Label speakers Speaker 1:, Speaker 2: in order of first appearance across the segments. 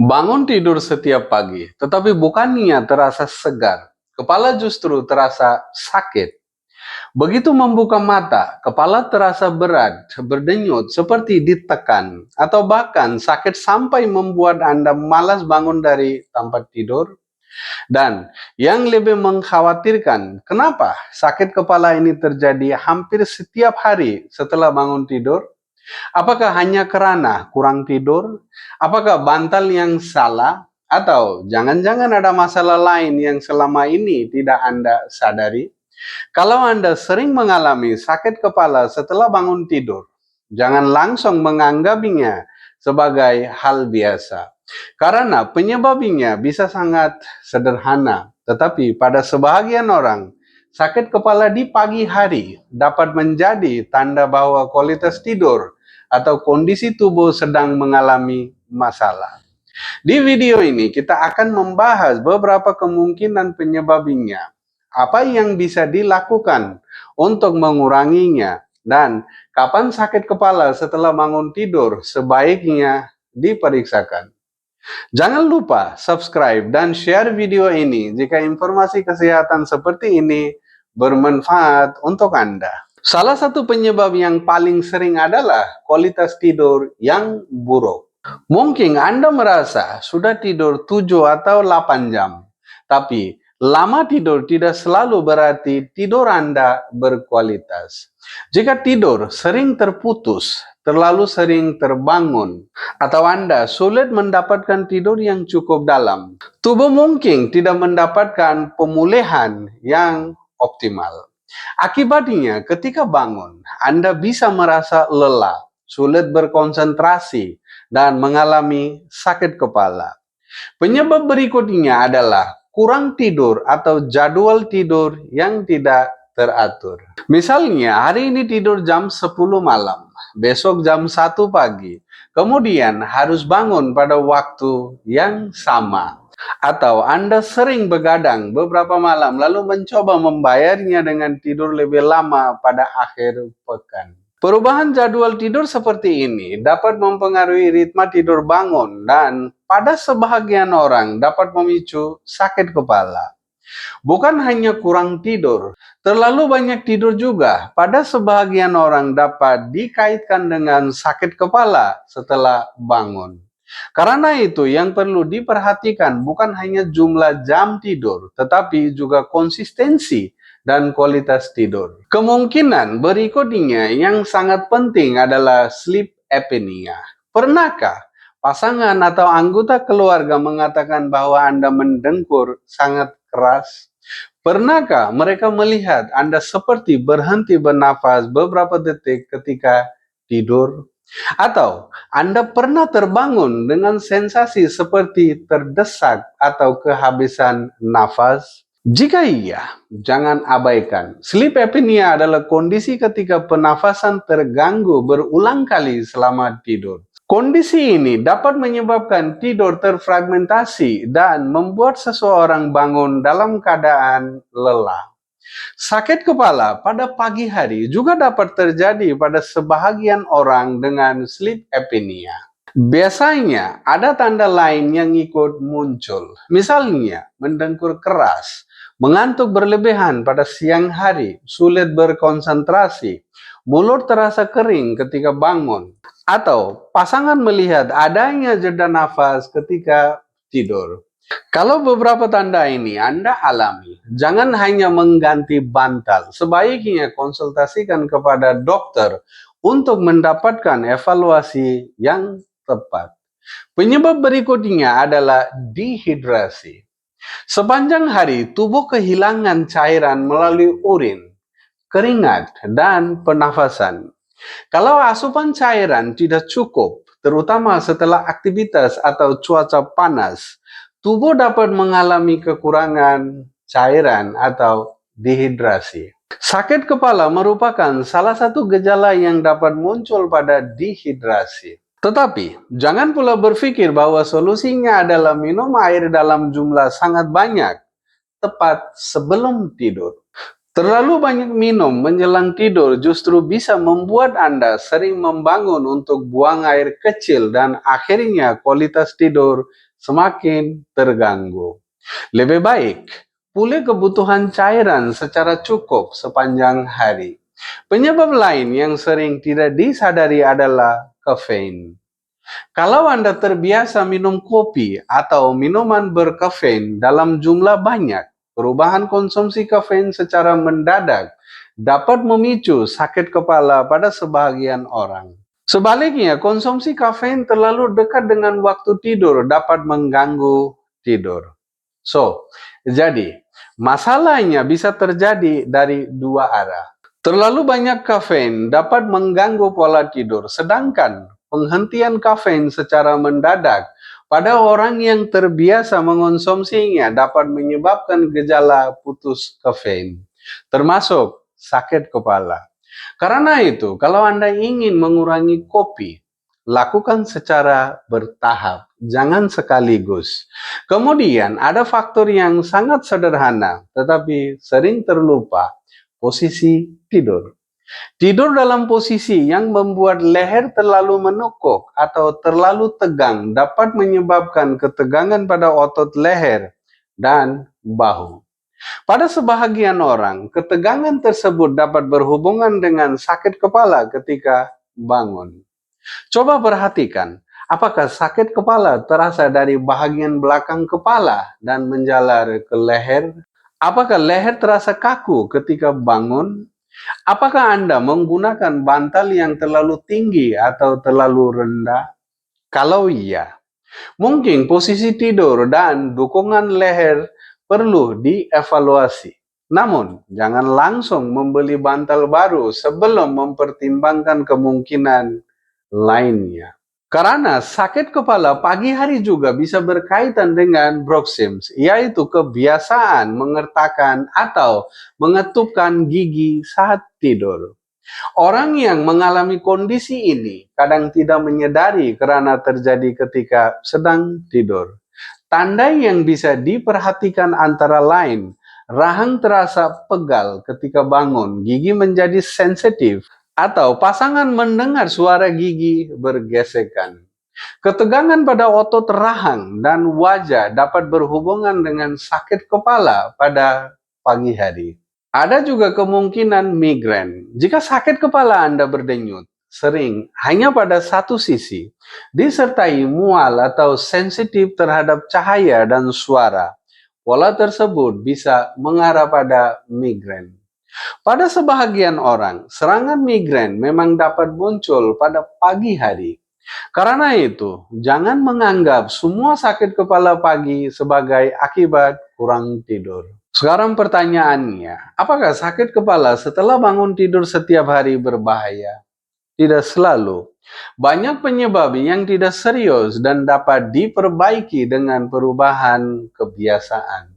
Speaker 1: Bangun tidur setiap pagi, tetapi bukannya terasa segar. Kepala justru terasa sakit. Begitu membuka mata, kepala terasa berat, berdenyut, seperti ditekan, atau bahkan sakit sampai membuat Anda malas bangun dari tempat tidur. Dan yang lebih mengkhawatirkan, kenapa sakit kepala ini terjadi hampir setiap hari setelah bangun tidur? Apakah hanya karena kurang tidur? Apakah bantal yang salah? Atau jangan-jangan ada masalah lain yang selama ini tidak Anda sadari? Kalau Anda sering mengalami sakit kepala setelah bangun tidur, jangan langsung menganggapnya sebagai hal biasa. Karena penyebabnya bisa sangat sederhana, tetapi pada sebagian orang, sakit kepala di pagi hari dapat menjadi tanda bahwa kualitas tidur atau kondisi tubuh sedang mengalami masalah. Di video ini kita akan membahas beberapa kemungkinan penyebabnya, apa yang bisa dilakukan untuk menguranginya, dan kapan sakit kepala setelah bangun tidur sebaiknya diperiksakan. Jangan lupa subscribe dan share video ini jika informasi kesehatan seperti ini bermanfaat untuk Anda. Salah satu penyebab yang paling sering adalah kualitas tidur yang buruk. Mungkin Anda merasa sudah tidur 7 atau 8 jam, tapi lama tidur tidak selalu berarti tidur Anda berkualitas. Jika tidur sering terputus, terlalu sering terbangun, atau Anda sulit mendapatkan tidur yang cukup dalam, tubuh mungkin tidak mendapatkan pemulihan yang optimal. Akibatnya, ketika bangun, Anda bisa merasa lelah, sulit berkonsentrasi, dan mengalami sakit kepala. Penyebab berikutnya adalah kurang tidur atau jadwal tidur yang tidak teratur. Misalnya, hari ini tidur jam 10 malam, besok jam 1 pagi, kemudian harus bangun pada waktu yang sama. Atau Anda sering begadang beberapa malam lalu mencoba membayarnya dengan tidur lebih lama pada akhir pekan. Perubahan jadwal tidur seperti ini dapat mempengaruhi ritme tidur bangun dan pada sebagian orang dapat memicu sakit kepala. Bukan hanya kurang tidur, terlalu banyak tidur juga pada sebagian orang dapat dikaitkan dengan sakit kepala setelah bangun. Karena itu, yang perlu diperhatikan bukan hanya jumlah jam tidur, tetapi juga konsistensi dan kualitas tidur. Kemungkinan berikutnya yang sangat penting adalah sleep apnea. Pernahkah pasangan atau anggota keluarga mengatakan bahwa Anda mendengkur sangat keras? Pernahkah mereka melihat Anda seperti berhenti bernafas beberapa detik ketika tidur? Atau Anda pernah terbangun dengan sensasi seperti terdesak atau kehabisan nafas? Jika iya, jangan abaikan. Sleep apnea adalah kondisi ketika pernafasan terganggu berulang kali selama tidur. Kondisi ini dapat menyebabkan tidur terfragmentasi dan membuat seseorang bangun dalam keadaan lelah. Sakit kepala pada pagi hari juga dapat terjadi pada sebahagian orang dengan sleep apnea. Biasanya ada tanda lain yang ikut muncul, misalnya mendengkur keras, mengantuk berlebihan pada siang hari, sulit berkonsentrasi, mulut terasa kering ketika bangun, atau pasangan melihat adanya jeda nafas ketika tidur. Kalau beberapa tanda ini Anda alami, jangan hanya mengganti bantal. Sebaiknya konsultasikan kepada dokter untuk mendapatkan evaluasi yang tepat. Penyebab berikutnya adalah dehidrasi. Sepanjang hari, tubuh kehilangan cairan melalui urin, keringat, dan pernafasan. Kalau asupan cairan tidak cukup, terutama setelah aktivitas atau cuaca panas, tubuh dapat mengalami kekurangan cairan atau dehidrasi. Sakit kepala merupakan salah satu gejala yang dapat muncul pada dehidrasi. Tetapi, jangan pula berpikir bahwa solusinya adalah minum air dalam jumlah sangat banyak tepat sebelum tidur. Terlalu banyak minum menjelang tidur justru bisa membuat Anda sering membangun untuk buang air kecil dan akhirnya kualitas tidur semakin terganggu. Lebih baik pulih kebutuhan cairan secara cukup sepanjang hari. Penyebab lain yang sering tidak disadari adalah kafein. Kalau Anda terbiasa minum kopi atau minuman berkafein dalam jumlah banyak, perubahan konsumsi kafein secara mendadak dapat memicu sakit kepala pada sebagian orang. Sebaliknya, konsumsi kafein terlalu dekat dengan waktu tidur dapat mengganggu tidur. Jadi, masalahnya bisa terjadi dari dua arah. Terlalu banyak kafein dapat mengganggu pola tidur, sedangkan penghentian kafein secara mendadak pada orang yang terbiasa mengonsumsinya dapat menyebabkan gejala putus kafein, termasuk sakit kepala. Karena itu, kalau Anda ingin mengurangi kopi, lakukan secara bertahap, jangan sekaligus. Kemudian, ada faktor yang sangat sederhana, tetapi sering terlupa, posisi tidur. Tidur dalam posisi yang membuat leher terlalu menekuk atau terlalu tegang dapat menyebabkan ketegangan pada otot leher dan bahu. Pada sebahagian orang, ketegangan tersebut dapat berhubungan dengan sakit kepala ketika bangun. Coba perhatikan, apakah sakit kepala terasa dari bagian belakang kepala dan menjalar ke leher? Apakah leher terasa kaku ketika bangun? Apakah Anda menggunakan bantal yang terlalu tinggi atau terlalu rendah? Kalau iya, mungkin posisi tidur dan dukungan leher perlu dievaluasi. Namun, jangan langsung membeli bantal baru sebelum mempertimbangkan kemungkinan lainnya. Karena sakit kepala pagi hari juga bisa berkaitan dengan bruxism, yaitu kebiasaan mengertakkan atau mengetupkan gigi saat tidur. Orang yang mengalami kondisi ini kadang tidak menyadari karena terjadi ketika sedang tidur. Tanda yang bisa diperhatikan antara lain, rahang terasa pegal ketika bangun, gigi menjadi sensitif, atau pasangan mendengar suara gigi bergesekan. Ketegangan pada otot rahang dan wajah dapat berhubungan dengan sakit kepala pada pagi hari. Ada juga kemungkinan migrain. Jika sakit kepala Anda berdenyut, sering hanya pada satu sisi, disertai mual atau sensitif terhadap cahaya dan suara, pola tersebut bisa mengarah pada migrain. Pada sebahagian orang, serangan migrain memang dapat muncul pada pagi hari. Karena itu, jangan menganggap semua sakit kepala pagi sebagai akibat kurang tidur. Sekarang pertanyaannya, apakah sakit kepala setelah bangun tidur setiap hari berbahaya? Tidak selalu. Banyak penyebab yang tidak serius dan dapat diperbaiki dengan perubahan kebiasaan.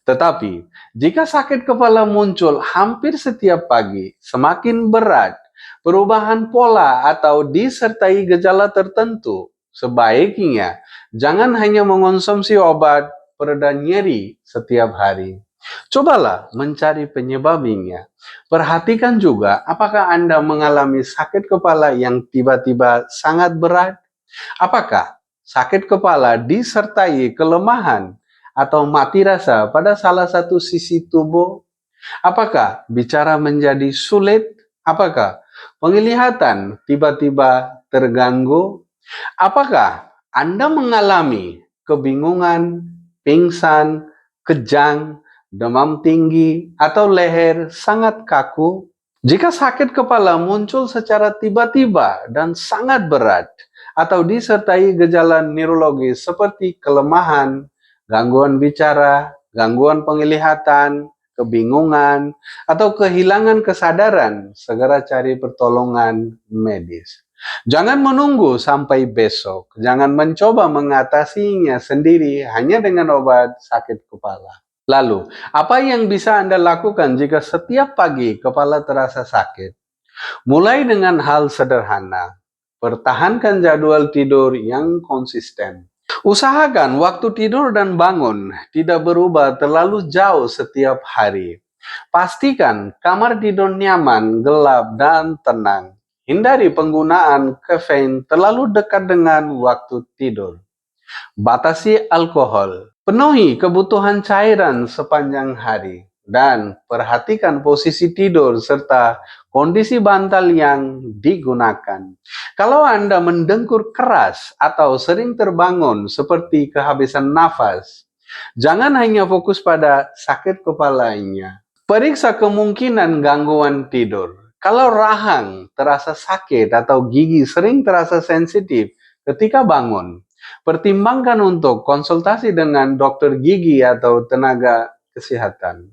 Speaker 1: Tetapi, jika sakit kepala muncul hampir setiap pagi, semakin berat, perubahan pola atau disertai gejala tertentu, sebaiknya jangan hanya mengonsumsi obat pereda nyeri setiap hari. Cobalah mencari penyebabnya. Perhatikan juga apakah Anda mengalami sakit kepala yang tiba-tiba sangat berat. Apakah sakit kepala disertai kelemahan atau mati rasa pada salah satu sisi tubuh? Apakah bicara menjadi sulit? Apakah penglihatan tiba-tiba terganggu? Apakah Anda mengalami kebingungan, pingsan, kejang, demam tinggi, atau leher sangat kaku? Jika sakit kepala muncul secara tiba-tiba dan sangat berat, atau disertai gejala neurologis seperti kelemahan, gangguan bicara, gangguan penglihatan, kebingungan, atau kehilangan kesadaran, segera cari pertolongan medis. Jangan menunggu sampai besok. Jangan mencoba mengatasinya sendiri hanya dengan obat sakit kepala. Lalu, apa yang bisa Anda lakukan jika setiap pagi kepala terasa sakit? Mulai dengan hal sederhana. Pertahankan jadwal tidur yang konsisten. Usahakan waktu tidur dan bangun tidak berubah terlalu jauh setiap hari. Pastikan kamar tidur nyaman, gelap, dan tenang. Hindari penggunaan kafein terlalu dekat dengan waktu tidur. Batasi alkohol. Penuhi kebutuhan cairan sepanjang hari. Dan perhatikan posisi tidur serta kondisi bantal yang digunakan. Kalau Anda mendengkur keras atau sering terbangun seperti kehabisan nafas, jangan hanya fokus pada sakit kepalanya. Periksa kemungkinan gangguan tidur. Kalau rahang terasa sakit atau gigi sering terasa sensitif ketika bangun, pertimbangkan untuk konsultasi dengan dokter gigi atau tenaga kesehatan.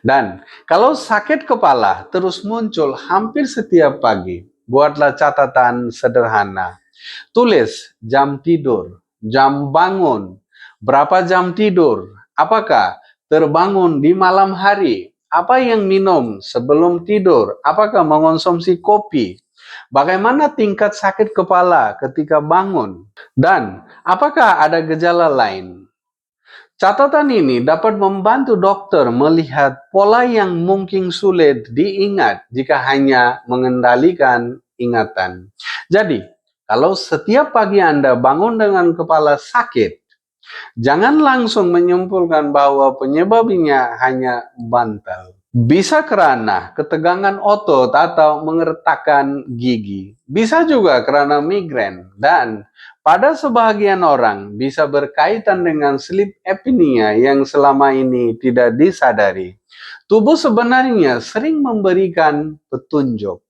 Speaker 1: Dan kalau sakit kepala terus muncul hampir setiap pagi, buatlah catatan sederhana. Tulis jam tidur, jam bangun, berapa jam tidur, apakah terbangun di malam hari, apa yang minum sebelum tidur, apakah mengonsumsi kopi, bagaimana tingkat sakit kepala ketika bangun, dan apakah ada gejala lain. Catatan ini dapat membantu dokter melihat pola yang mungkin sulit diingat jika hanya mengendalikan ingatan. Jadi, kalau setiap pagi Anda bangun dengan kepala sakit, jangan langsung menyimpulkan bahwa penyebabnya hanya bantal. Bisa karena ketegangan otot atau mengertakkan gigi. Bisa juga karena migrain dan pada sebagian orang bisa berkaitan dengan sleep apnea yang selama ini tidak disadari. Tubuh sebenarnya sering memberikan petunjuk.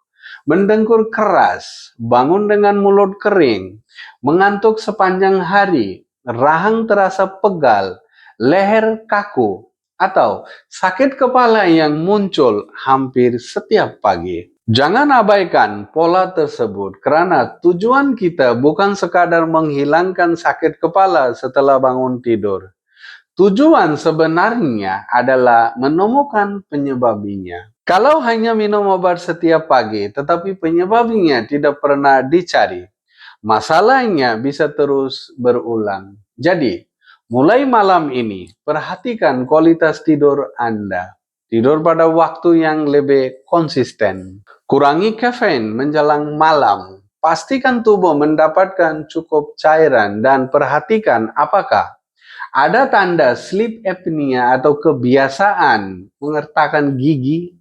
Speaker 1: Mendengkur keras, bangun dengan mulut kering, mengantuk sepanjang hari, rahang terasa pegal, leher kaku, atau sakit kepala yang muncul hampir setiap pagi. Jangan abaikan pola tersebut karena tujuan kita bukan sekadar menghilangkan sakit kepala setelah bangun tidur. Tujuan sebenarnya adalah menemukan penyebabnya. Kalau hanya minum obat setiap pagi tetapi penyebabnya tidak pernah dicari, masalahnya bisa terus berulang. Jadi, mulai malam ini, perhatikan kualitas tidur Anda. Tidur pada waktu yang lebih konsisten. Kurangi kafein menjelang malam. Pastikan tubuh mendapatkan cukup cairan dan perhatikan apakah ada tanda sleep apnea atau kebiasaan mengertakkan gigi.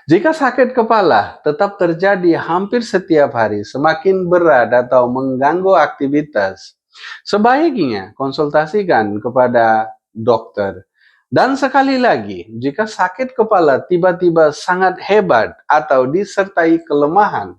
Speaker 1: Jika sakit kepala tetap terjadi hampir setiap hari, semakin berat atau mengganggu aktivitas, sebaiknya konsultasikan kepada dokter. Dan sekali lagi, jika sakit kepala tiba-tiba sangat hebat atau disertai kelemahan,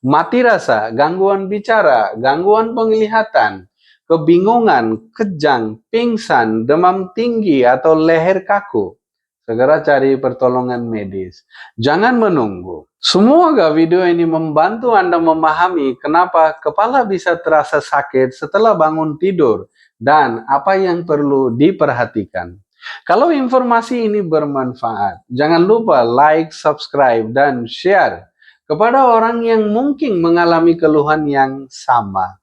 Speaker 1: mati rasa, gangguan bicara, gangguan penglihatan, kebingungan, kejang, pingsan, demam tinggi, atau leher kaku, segera cari pertolongan medis. Jangan menunggu. Semoga video ini membantu Anda memahami kenapa kepala bisa terasa sakit setelah bangun tidur dan apa yang perlu diperhatikan. Kalau informasi ini bermanfaat, jangan lupa like, subscribe, dan share kepada orang yang mungkin mengalami keluhan yang sama.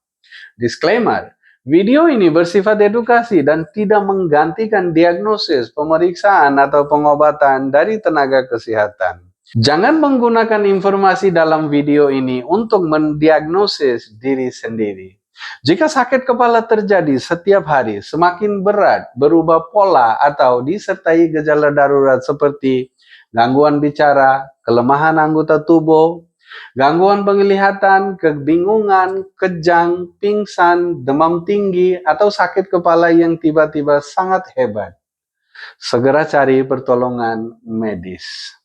Speaker 1: Disclaimer, video ini bersifat edukasi dan tidak menggantikan diagnosis, pemeriksaan, atau pengobatan dari tenaga kesehatan. Jangan menggunakan informasi dalam video ini untuk mendiagnosis diri sendiri. Jika sakit kepala terjadi setiap hari, semakin berat, berubah pola, atau disertai gejala darurat seperti gangguan bicara, kelemahan anggota tubuh, gangguan penglihatan, kebingungan, kejang, pingsan, demam tinggi, atau sakit kepala yang tiba-tiba sangat hebat, segera cari pertolongan medis.